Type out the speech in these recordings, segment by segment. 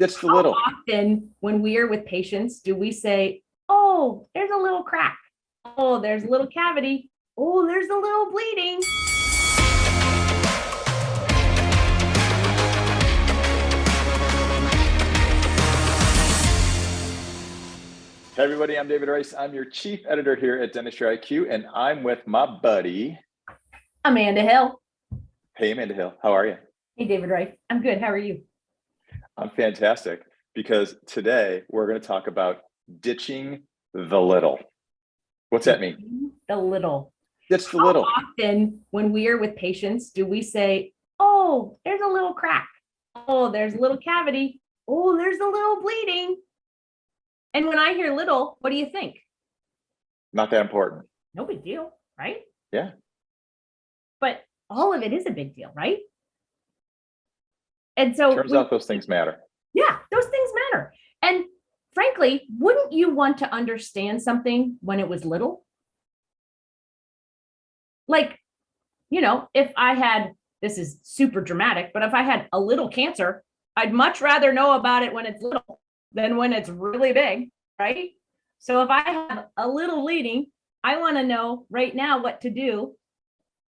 Just a How little. often when we are with patients do we say, oh, there's a little crack. Oh, there's a little cavity. Oh, there's a little bleeding. Hey everybody, I'm David Drice. I'm your chief editor here at DentistryIQ, and I'm with my buddy, Amanda Hill. Hey Amanda Hill. How are you? Hey, David Wright. I'm good. How are you? I'm fantastic, because today we're going to talk about ditching the little. What's that mean? The little. Ditch the How little. often when we are with patients do we say, oh, there's a little crack. Oh, there's a little cavity. Oh, there's a little bleeding. And when I hear little, what do you think? Not that important. No big deal, right? Yeah. But all of it is a big deal, right? And so Turns out those things matter. yeah, those things matter. And frankly, wouldn't you want to understand something when it was little? Like, if I had, this is super dramatic, but if I had a little cancer, I'd much rather know about it when it's little than when it's really big, right? So if I have a little bleeding, I want to know right now what to do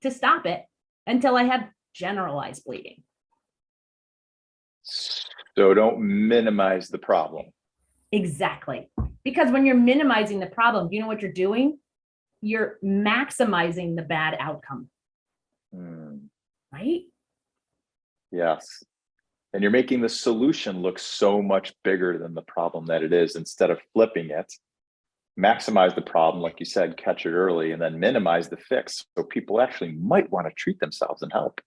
to stop it until I have generalized bleeding. So don't minimize the problem. Exactly. Because when you're minimizing the problem, you know what you're doing? You're maximizing the bad outcome. Right? Yes. And you're making the solution look so much bigger than the problem that it is. Instead of flipping it, maximize the problem, like you said, catch it early, and then minimize the fix. So people actually might want to treat themselves and help.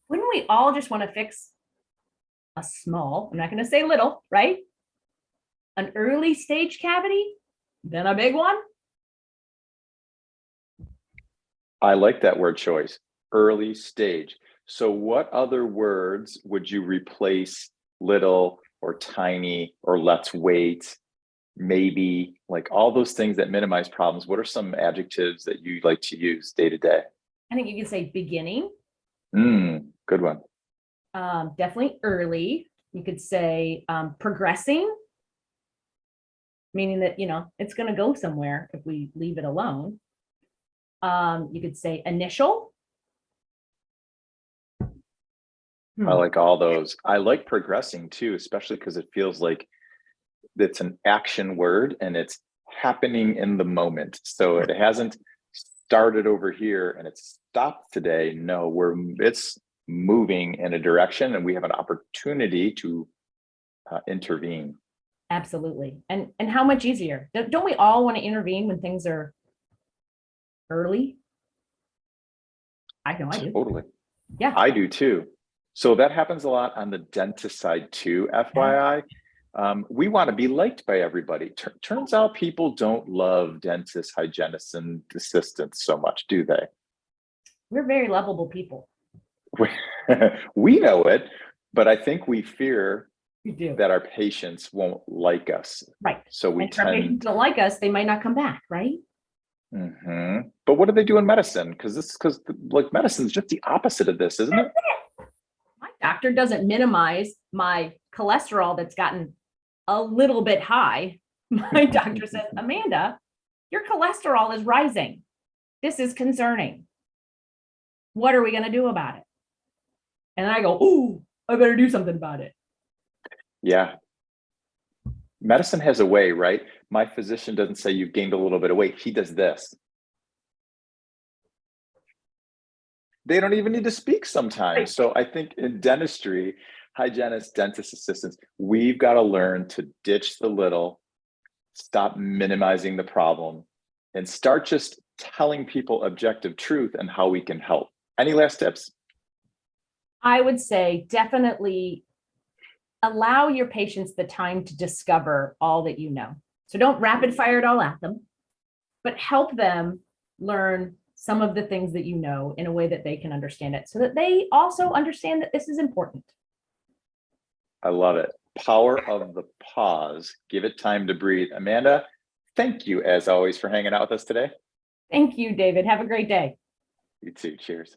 Wouldn't we all just want to fix a small, I'm not going to say little, right? An early stage cavity, then a big one? I like that word choice, early stage. So what other words would you replace little or tiny or let's wait, maybe, like all those things that minimize problems? What are some adjectives that you like to use day to day? I think you can say beginning. Good one. Definitely early. You could say progressing, meaning that, it's going to go somewhere if we leave it alone. You could say initial. I like all those. I like progressing too, especially because it feels like it's an action word and it's happening in the moment. So it hasn't started over here and it's stopped today. No, it's moving in a direction and we have an opportunity to intervene. Absolutely. And how much easier? Don't we all want to intervene when things are early? I know I do. Totally. Yeah. I do too. So that happens a lot on the dentist side too, FYI. We want to be liked by everybody. Turns out people don't love dentists, hygienists, and assistants so much, do they? We're very lovable people. We know it, but I think we fear We do. that our patients won't like us. Right. So we if our patients don't like us, they might not come back, right? But what do they do in medicine? Because like medicine is just the opposite of this, isn't it? My doctor doesn't minimize my cholesterol that's gotten a little bit high. My doctor says, Amanda, your cholesterol is rising. This is concerning. What are we going to do about it? And I go, ooh, I better do something about it. Yeah. Medicine has a way, right? My physician doesn't say you've gained a little bit of weight. He does this. They don't even need to speak sometimes. Right. So I think in dentistry, hygienists, dentist assistants, we've got to learn to ditch the little, stop minimizing the problem, and start just telling people objective truth and how we can help. Any last tips? I would say definitely allow your patients the time to discover all that you know. So don't rapid fire it all at them, but help them learn some of the things that you know in a way that they can understand it so that they also understand that this is important. I love it. Power of the pause. Give it time to breathe. Amanda, thank you as always for hanging out with us today. Thank you, David. Have a great day. You too. Cheers.